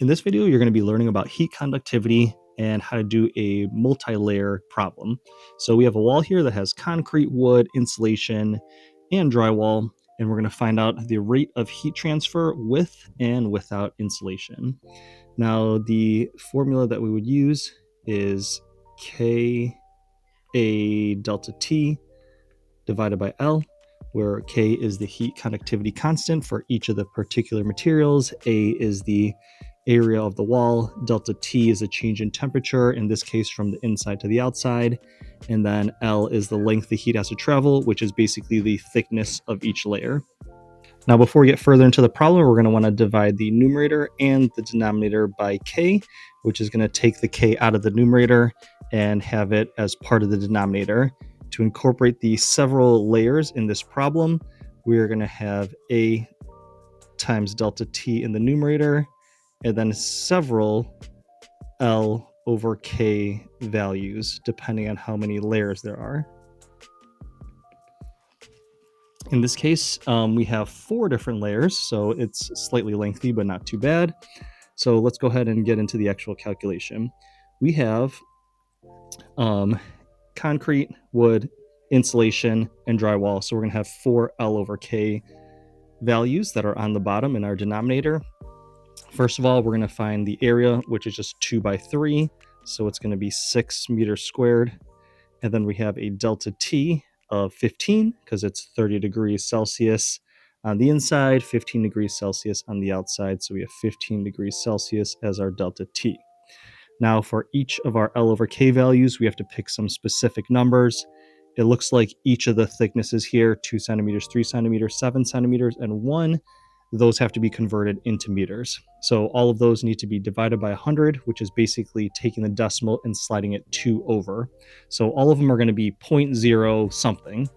In this video, you're going to be learning about heat conductivity and how to do a multi-layer problem. So we have a wall here that has concrete, wood, insulation, and drywall, and we're going to find out the rate of heat transfer with and without insulation. Now, the formula that we would use is K A delta T divided by L, where K is the heat conductivity constant for each of the particular materials, A is the area of the wall, delta T is a change in temperature, in this case from the inside to the outside, and then L is the length the heat has to travel, which is basically the thickness of each layer. Now, before we get further into the problem, we're going to want to divide the numerator and the denominator by K, which is going to take the K out of the numerator and have it as part of the denominator. To incorporate the several layers in this problem, we're going to have A times delta T in the numerator, and then several L over K values, depending on how many layers there are. In this case, we have 4 different layers, so it's slightly lengthy, but not too bad. So let's go ahead and get into the actual calculation. We have concrete, wood, insulation, and drywall. So we're going to have 4 L over K values that are on the bottom in our denominator. First of all, we're going to find the area, which is just 2 by 3. So it's going to be 6 meters squared. And then we have a delta T of 15, because it's 30 degrees Celsius on the inside, 15 degrees Celsius on the outside. So we have 15 degrees Celsius as our delta T. Now, for each of our L over K values, we have to pick some specific numbers. It looks like each of the thicknesses here, 2 centimeters, 3 centimeters, 7 centimeters, and 1, those have to be converted into meters. So all of those need to be divided by 100, which is basically taking the decimal and sliding it 2 over. So all of them are going to be 0.0 something.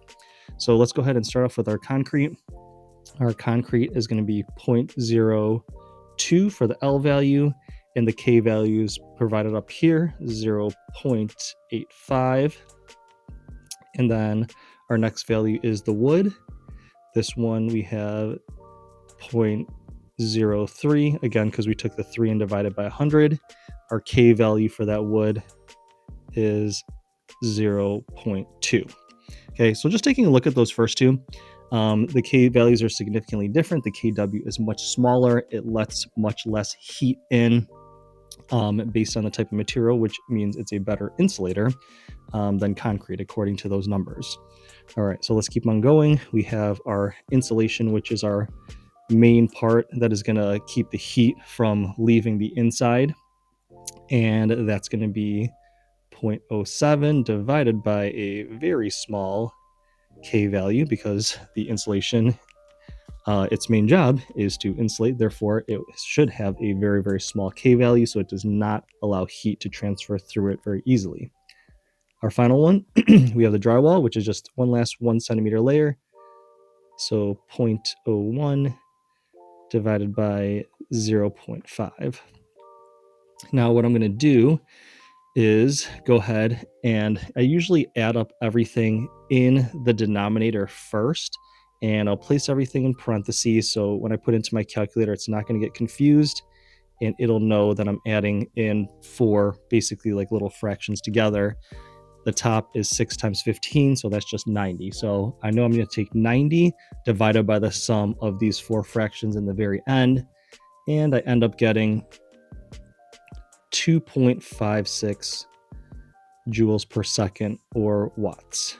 So let's go ahead and start off with our concrete. Our concrete is going to be 0.02 for the L value, and the K values provided up here, 0.85. And then our next value is the wood. This one we have 0.03, again, because we took the 3 and divided by 100. Our K value for that wood is 0.2. Okay, so just taking a look at those first two, the K values are significantly different. The KW is much smaller. It lets much less heat in based on the type of material, which means it's a better insulator than concrete, according to those numbers. All right, so let's keep on going. We have our insulation, which is our main part that is going to keep the heat from leaving the inside, and that's going to be 0.07 divided by a very small K value, because the insulation, its main job is to insulate. Therefore, it should have a very, very small K value, so it does not allow heat to transfer through it very easily. Our final one, we have the drywall, which is just one last 1 centimeter layer. So 0.01 divided by 0.5. Now what I'm going to do is go ahead and I usually add up everything in the denominator first, and I'll place everything in parentheses, so when I put into my calculator, it's not going to get confused, and it'll know that I'm adding in 4 basically like little fractions together. The top is 6 times 15, so that's just 90. So I know I'm going to take 90 divided by the sum of these 4 fractions in the very end, and I end up getting 2.56 joules per second, or watts.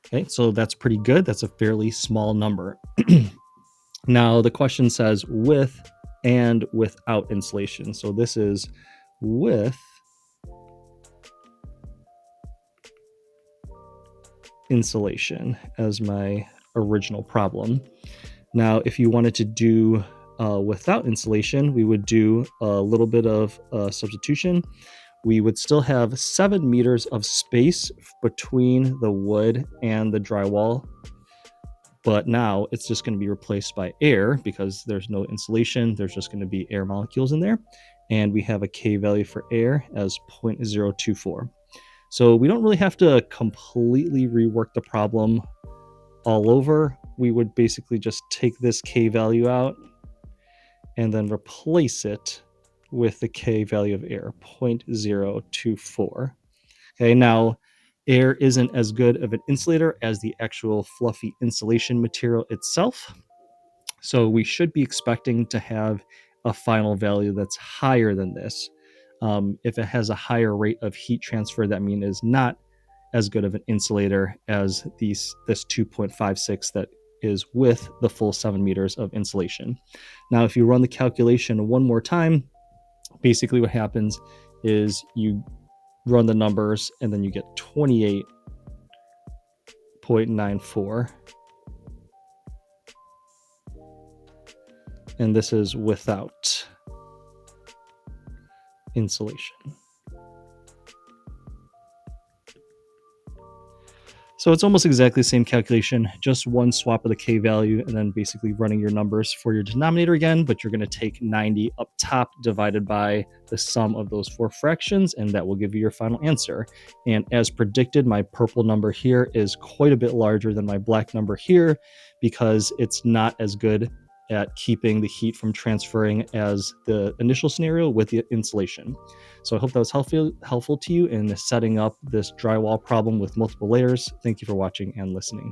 Okay, so that's pretty good. That's a fairly small number. Now the question says with and without insulation. So this is with insulation as my original problem. Now, if you wanted to do without insulation, we would do a little bit of substitution. We would still have 7 meters of space between the wood and the drywall, but now it's just going to be replaced by air, because there's no insulation. There's just going to be air molecules in there, and we have a K value for air as 0.024. So we don't really have to completely rework the problem all over. We would basically just take this K value out and then replace it with the K value of air, 0.024. Okay, now air isn't as good of an insulator as the actual fluffy insulation material itself. So we should be expecting to have a final value that's higher than this. If it has a higher rate of heat transfer, that means is not as good of an insulator as this 2.56 that is with the full 7 meters of insulation. Now, if you run the calculation one more time, basically what happens is you run the numbers and then you get 28.94. And this is without insulation. So it's almost exactly the same calculation, just one swap of the K value and then basically running your numbers for your denominator again, but you're going to take 90 up top divided by the sum of those four fractions, and that will give you your final answer. And as predicted, my purple number here is quite a bit larger than my black number here because it's not as good at keeping the heat from transferring as the initial scenario with the insulation. So I hope that was helpful to you in setting up this drywall problem with multiple layers. Thank you for watching and listening.